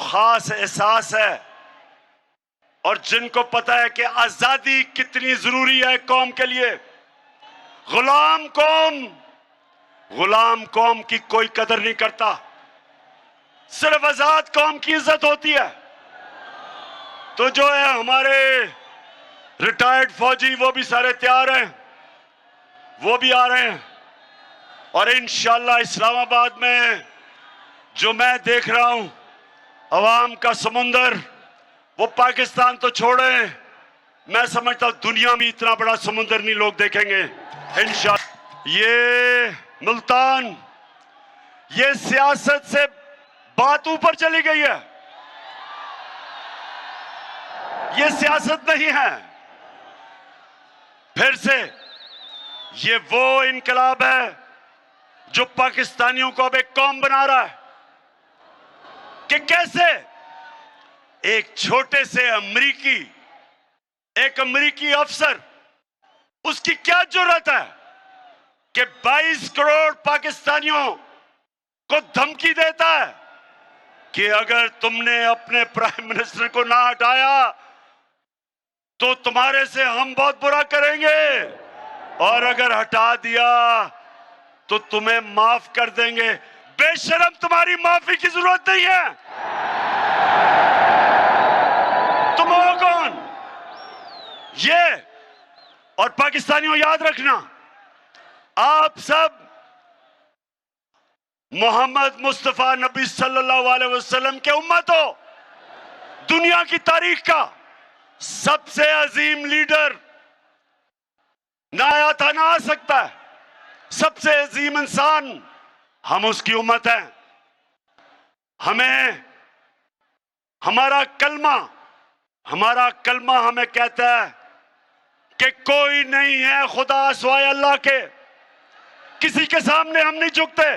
खास एहसास है और जिनको पता है कि आजादी कितनी जरूरी है कौम के लिए, गुलाम कौम की कोई कदर नहीं करता, सिर्फ आजाद कौम की इज्जत होती है। तो जो है हमारे रिटायर्ड फौजी वो भी सारे तैयार हैं, वो भी आ रहे हैं। और इंशाल्लाह इस्लामाबाद में जो मैं देख रहा हूं अवाम का समुंदर, वो पाकिस्तान तो छोड़े, मैं समझता हूं दुनिया में इतना बड़ा समुंदर नहीं लोग देखेंगे इंशाल्लाह। ये मुल्तान, ये सियासत से बात ऊपर चली गई है, ये सियासत नहीं है। फिर से ये वो इनकलाब है जो पाकिस्तानियों को अब एक कौम बना रहा है कि कैसे एक छोटे से एक अमेरिकी अफसर, उसकी क्या जरूरत है कि 22 करोड़ पाकिस्तानियों को धमकी देता है कि अगर तुमने अपने प्राइम मिनिस्टर को ना हटाया तो तुम्हारे से हम बहुत बुरा करेंगे, और अगर हटा दिया तो तुम्हें माफ कर देंगे। बेशरम, तुम्हारी माफी की जरूरत नहीं है। तुम हो कौन? ये और पाकिस्तानियों याद रखना, आप सब मोहम्मद मुस्तफा नबी सल्लल्लाहु अलैहि वसल्लम के उम्मत हो। दुनिया की तारीख का सबसे अजीम लीडर ना आया था, ना आ सकता है। सबसे अजीम इंसान हम उसकी उम्मत हैं। हमें हमारा कलमा हमें कहता है कि कोई नहीं है खुदा सिवाय अल्लाह के, किसी के सामने हम नहीं झुकते।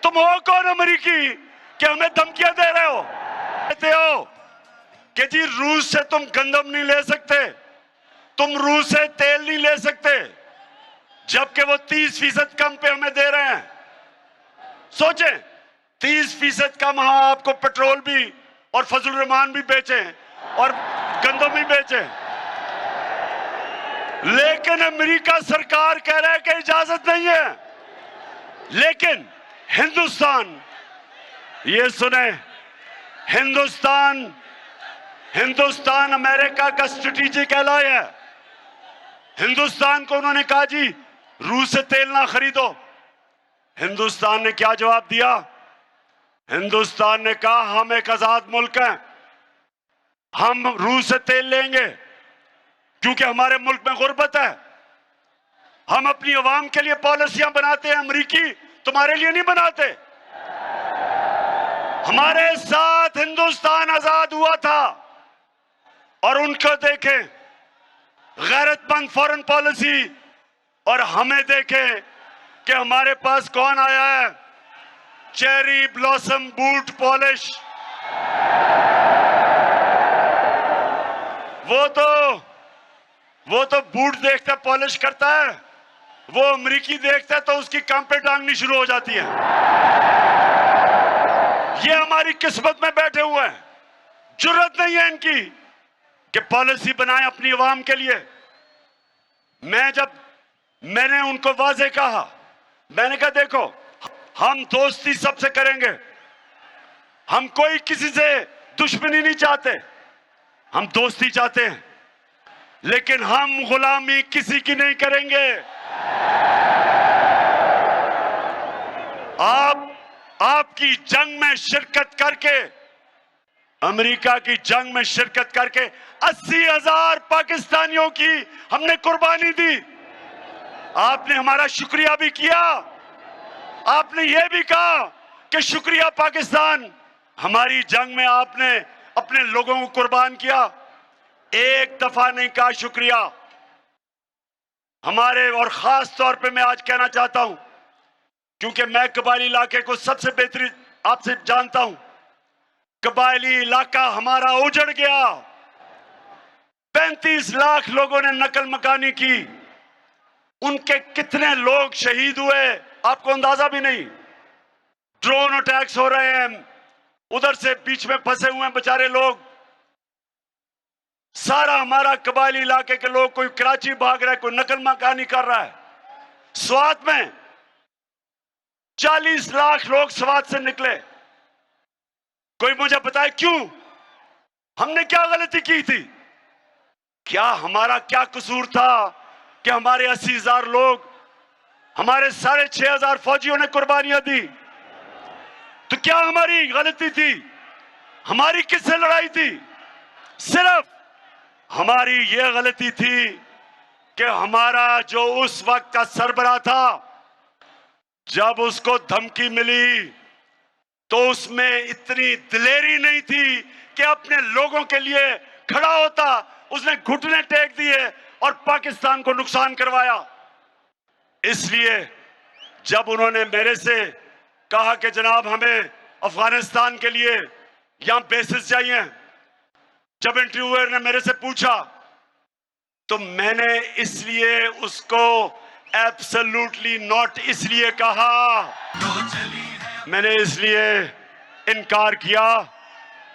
तुम हो कौन अमेरिकी कि हमें धमकियां दे रहे हो? कहते हो कि जी रूस से तुम गंदम नहीं ले सकते, तुम रूस से तेल नहीं ले सकते, जबकि वो 30% कम पे हमें दे रहे हैं। सोचें, 30% कम हम आपको पेट्रोल भी और फजल रहमान भी बेचे और गंदम भी बेचे, लेकिन अमेरिका सरकार कह रहा है कि इजाजत नहीं है। लेकिन हिंदुस्तान, ये सुने, हिंदुस्तान अमेरिका का स्ट्रेटेजिक एलाय है। हिंदुस्तान को उन्होंने कहा जी रूस से तेल ना खरीदो। हिंदुस्तान ने क्या जवाब दिया? हिंदुस्तान ने कहा हम एक आजाद मुल्क हैं, हम रूस से तेल लेंगे क्योंकि हमारे मुल्क में गुर्बत है। हम अपनी अवाम के लिए पॉलिसियां बनाते हैं, अमेरिकी तुम्हारे लिए नहीं बनाते। हमारे साथ हिंदुस्तान आजाद हुआ था और उनको देखें गैरतमंद फॉरेन पॉलिसी, और हमें देखें कि हमारे पास कौन आया है, चेरी ब्लॉसम बूट पॉलिश। वो तो बूट देखता पॉलिश करता है, वो अमेरिकी देखता है तो उसकी काम पे टांगनी शुरू हो जाती है। ये हमारी किस्मत में बैठे हुए हैं। जुर्रत नहीं है इनकी कि पॉलिसी बनाएं अपनी अवाम के लिए। मैंने उनको वाजे कहा, मैंने कहा देखो हम दोस्ती सबसे करेंगे, हम कोई किसी से दुश्मनी नहीं चाहते, हम दोस्ती चाहते हैं, लेकिन हम गुलामी किसी की नहीं करेंगे। आपकी जंग में शिरकत करके, अमेरिका की जंग में शिरकत करके 80,000 पाकिस्तानियों की हमने कुर्बानी दी। आपने हमारा शुक्रिया भी किया, आपने यह भी कहा कि शुक्रिया पाकिस्तान, हमारी जंग में आपने अपने लोगों को कुर्बान किया। एक दफा नहीं कहा शुक्रिया हमारे। और खास तौर पे मैं आज कहना चाहता हूं, क्योंकि मैं कबायली इलाके को सबसे बेहतरीन आपसे जानता हूं। कबायली इलाका हमारा उजड़ गया, 35 लाख लोगों ने नकल मकानी की, उनके कितने लोग शहीद हुए आपको अंदाजा भी नहीं। ड्रोन अटैक्स हो रहे हैं, उधर से बीच में फंसे हुए हैं बेचारे लोग। सारा हमारा कबायली इलाके के लोग, कोई कराची भाग रहा है, कोई नकल मकानी कर रहा है। स्वात में 40 लाख लोग स्वात से निकले। कोई मुझे बताए क्यों? हमने क्या गलती की थी? क्या हमारा क्या कसूर था कि हमारे 80,000 लोग, हमारे 6,500 फौजियों ने कुर्बानियां दी? तो क्या हमारी गलती थी? हमारी किससे लड़ाई थी? सिर्फ हमारी यह गलती थी कि हमारा जो उस वक्त का सरबराह था, जब उसको धमकी मिली तो उसमें इतनी दिलेरी नहीं थी कि अपने लोगों के लिए खड़ा होता। उसने घुटने टेक दिए और पाकिस्तान को नुकसान करवाया। इसलिए जब उन्होंने मेरे से कहा कि जनाब हमें अफगानिस्तान के लिए यहां बेसिस चाहिए, जब इंटरव्यूअर ने मेरे से पूछा तो मैंने इसलिए उसको एब्सोल्युटली नॉट इसलिए कहा, मैंने इसलिए इनकार किया।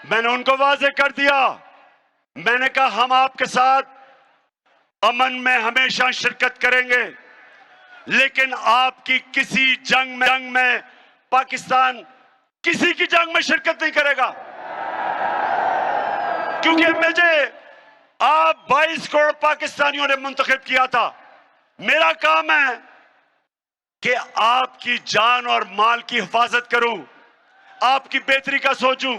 मैंने उनको वाज़ेह कर दिया, मैंने कहा हम आपके साथ अमन में हमेशा शिरकत करेंगे, लेकिन आपकी किसी जंग में पाकिस्तान किसी की जंग में शिरकत नहीं करेगा। क्योंकि मुझे आप 22 करोड़ पाकिस्तानियों ने मुंतखब किया था। मेरा काम है कि आपकी जान और माल की हिफाजत करूं, आपकी बेहतरी का सोचूं।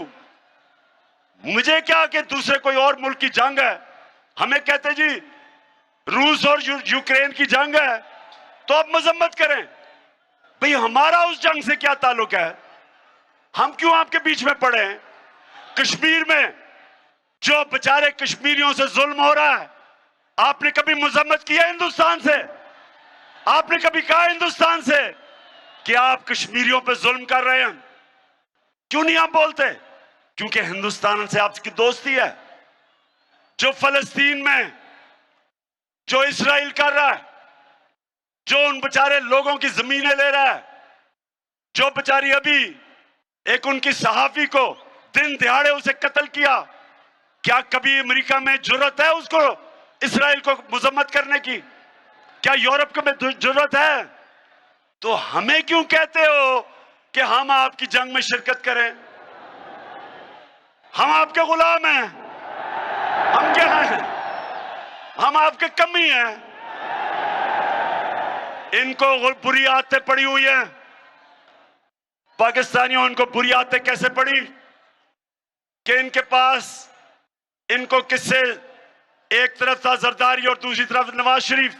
मुझे क्या कि दूसरे कोई और मुल्क की जंग है, हमें कहते जी रूस और यूक्रेन की जंग है तो आप मजम्मत करें। भाई हमारा उस जंग से क्या ताल्लुक है? हम क्यों आपके बीच में पड़े हैं? कश्मीर में जो बेचारे कश्मीरियों से जुल्म हो रहा है, आपने कभी मजम्मत किया हिंदुस्तान से? आपने कभी कहा हिंदुस्तान से कि आप कश्मीरियों पे जुल्म कर रहे हैं? क्यों नहीं आप बोलते? क्योंकि हिंदुस्तान से आपकी दोस्ती है। जो फलस्तीन में जो इस्राइल कर रहा है, जो उन बेचारे लोगों की जमीनें ले रहा है, जो बेचारी अभी एक उनकी सहाफी को दिन दिहाड़े उसे कत्ल किया, क्या कभी अमेरिका में जुर्रत है उसको इस्राइल को मजम्मत करने की? क्या यूरोप में जुर्रत है? तो हमें क्यों कहते हो कि हम आपकी जंग में शिरकत करें? हम आपके गुलाम हैं। हम क्या हैं? हम आपके कमी हैं। इनको बुरी आदतें पड़ी हुई हैं। पाकिस्तानियों इनको बुरी आदतें कैसे पड़ी कि इनके पास, इनको किससे, एक तरफ था जरदारी और दूसरी तरफ नवाज शरीफ,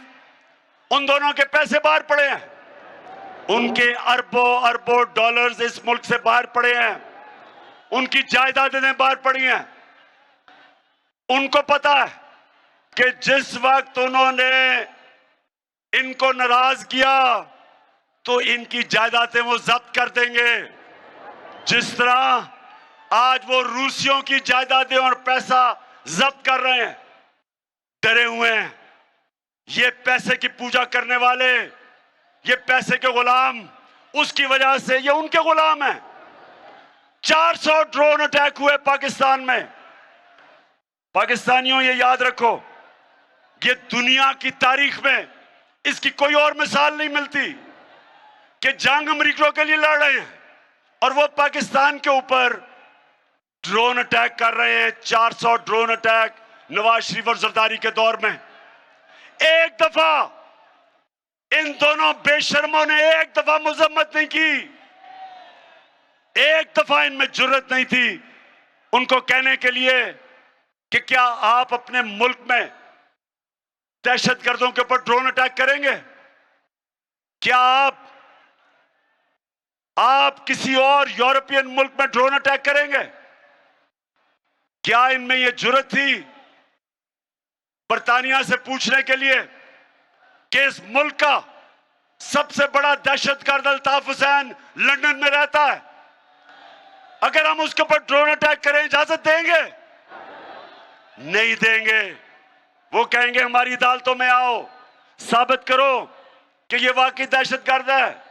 उन दोनों के पैसे बाहर पड़े हैं। उनके अरबों अरबों डॉलर्स इस मुल्क से बाहर पड़े हैं। उनकी जायदादें बाहर पड़ी हैं। उनको पता है कि जिस वक्त उन्होंने इनको नाराज किया तो इनकी जायदादें वो जब्त कर देंगे। जिस तरह आज वो रूसियों की जायदादें और पैसा जब्त कर रहे हैं, डरे हुए हैं। ये पैसे की पूजा करने वाले, ये पैसे के गुलाम, उसकी वजह से ये उनके गुलाम हैं। 400 ड्रोन अटैक हुए पाकिस्तान में। पाकिस्तानियों ये याद रखो, ये दुनिया की तारीख में इसकी कोई और मिसाल नहीं मिलती कि जंग अमेरिका के लिए लड़ रहे हैं और वो पाकिस्तान के ऊपर ड्रोन अटैक कर रहे हैं, 400 ड्रोन अटैक नवाज शरीफ और जरदारी के दौर में। एक दफा इन दोनों बेशर्मों ने एक दफा मजम्मत नहीं की, एक दफा इनमें जुर्रत नहीं थी उनको कहने के लिए कि क्या आप अपने मुल्क में दहशतगर्दों के ऊपर ड्रोन अटैक करेंगे? क्या आप किसी और यूरोपियन मुल्क में ड्रोन अटैक करेंगे? क्या इनमें यह जुर्रत थी बरतानिया से पूछने के लिए कि इस मुल्क का सबसे बड़ा दहशतगर्द अल्ताफ हुसैन लंदन में रहता है, अगर हम उसके ऊपर ड्रोन अटैक करें इजाजत देंगे? नहीं देंगे। वो कहेंगे हमारी अदालतों में आओ, साबित करो कि ये वाकई दहशतगर्द है।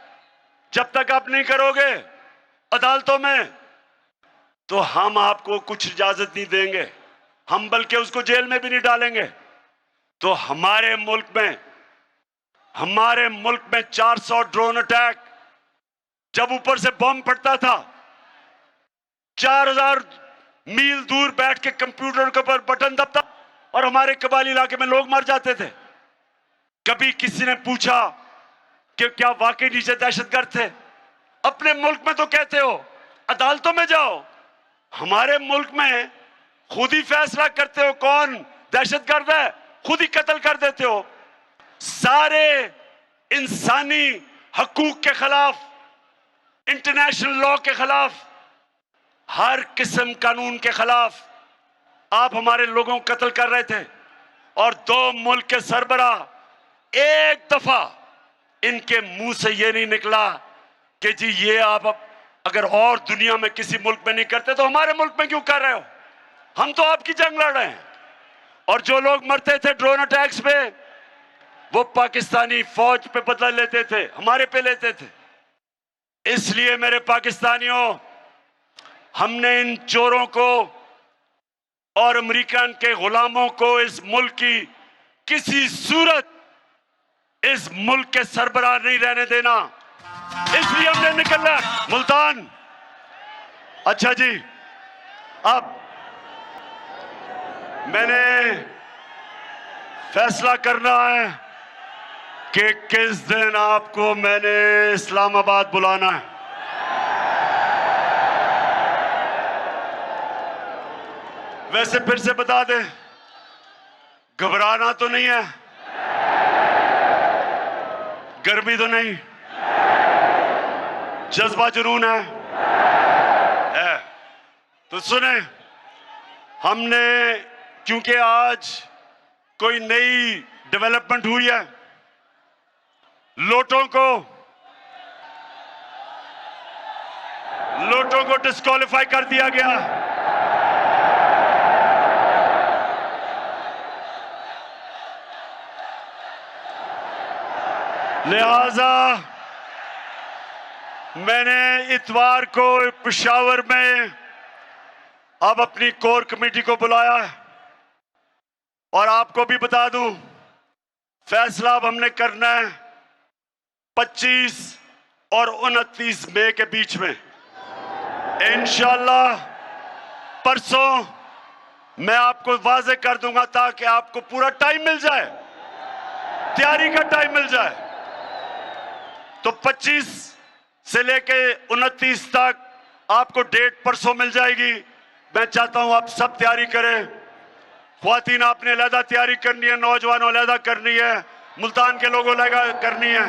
जब तक आप नहीं करोगे अदालतों में तो हम आपको कुछ इजाजत नहीं देंगे, हम बल्कि उसको जेल में भी नहीं डालेंगे। तो हमारे मुल्क में 400 ड्रोन अटैक, जब ऊपर से बम फटता था 4000 मील दूर बैठ के कंप्यूटर के ऊपर बटन दबता और हमारे कबाली इलाके में लोग मर जाते थे। कभी किसी ने पूछा कि क्या वाकई नीचे दहशतगर्द थे? अपने मुल्क में तो कहते हो अदालतों में जाओ, हमारे मुल्क में खुद ही फैसला करते हो कौन दहशतगर्द है, खुद ही कत्ल कर देते हो। सारे इंसानी हकूक के खिलाफ, इंटरनेशनल लॉ के खिलाफ, हर किस्म कानून के खिलाफ आप हमारे लोगों को कत्ल कर रहे थे। और दो मुल्क के सरबराह एक दफा इनके मुंह से यह नहीं निकला कि जी ये आप अगर और दुनिया में किसी मुल्क में नहीं करते तो हमारे मुल्क में क्यों कर रहे हो? हम तो आपकी जंग लड़ रहे हैं। और जो लोग मरते थे ड्रोन अटैक्स पे, वो पाकिस्तानी फौज पे बदला लेते थे, हमारे पे लेते थे। इसलिए मेरे पाकिस्तानियों, हमने इन चोरों को और अमेरिकन के गुलामों को इस मुल्क की किसी सूरत इस मुल्क के सरबराह नहीं रहने देना। इसलिए हमने निकलना मुल्तान। अच्छा जी, अब मैंने फैसला करना है कि किस दिन आपको मैंने इस्लामाबाद बुलाना है। वैसे फिर से बता दें, घबराना तो नहीं है, गर्मी तो नहीं, जज्बा जुनून है। तो सुने, हमने क्योंकि आज कोई नई डेवलपमेंट हुई है, लोटों को डिस्क्वालीफाई कर दिया गया। लिहाजा मैंने इतवार को पेशावर में अब अपनी कोर कमेटी को बुलाया है। और आपको भी बता दूं, फैसला अब हमने करना है 25 और 29 मई के बीच में। इंशाअल्लाह परसों मैं आपको वाज़े कर दूंगा ताकि आपको पूरा टाइम मिल जाए, तैयारी का टाइम मिल जाए। तो 25 से लेके 29 तक आपको डेट परसों मिल जाएगी। मैं चाहता हूं आप सब तैयारी करें। ख्वातीन आपने अलहदा तैयारी करनी है, नौजवानों अलहदा करनी है, मुल्तान के लोगों अलहदा करनी है।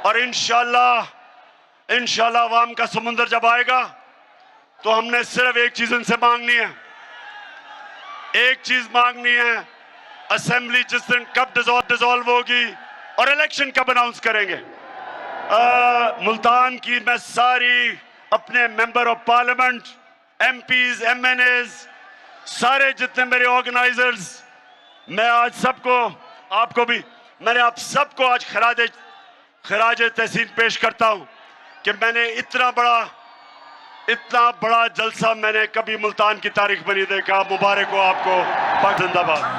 और इंशाल्लाह अवाम का समुंदर जब आएगा तो हमने सिर्फ एक चीज उनसे मांगनी है, एक चीज मांगनी है, असेंबली जिस दिन कब डिसॉल्व होगी और इलेक्शन कब अनाउंस करेंगे। मुल्तान की मैं सारी अपने member of parliament, MPs, MNAs, सारे जितने मेरे ऑर्गेनाइजर्स, मैं आज सबको, आपको भी, मैंने आप सबको आज खराज तहसीन पेश करता हूं कि मैंने इतना बड़ा जलसा मैंने कभी मुल्तान की तारीख में नहीं देखा। मुबारक हो आपको। पाक जिंदाबाद।